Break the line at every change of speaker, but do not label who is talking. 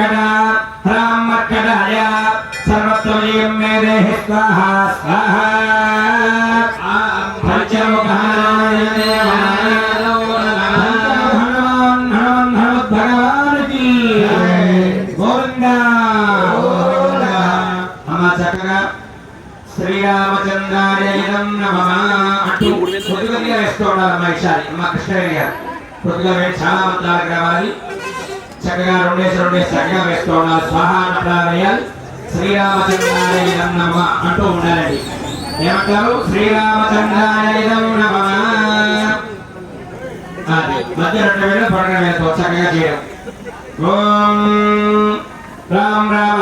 मर्कटा ह्रां मर्कटाय सर्वत्वं मे देहि स्वाहा स्वाहा पंचमुखाय भगवान की गोविंदा हम चक्कर श्रीरामचंद्राय इदं नमः अंटू కొద్దిగా వేస్తూ ఉండాలి మా ఇషారి మా కృష్ణయ్య గారు కొద్దిగా చాలా మంత్రాలకు రావాలి చక్కగా రెండేసి చక్కగా వేస్తూ ఉండాలి స్వాహా మంత్రాలు వేయాలి శ్రీరామచంద్రాయ ఇదం నమః అంటూ ఉండాలండి ఏమంటారు శ్రీరామచంద్రాయ ఇదం నమః అది మధ్య రెండు వేలు పడగ వేస్తూ చక్కగా చేయడం ఓం రామ రామ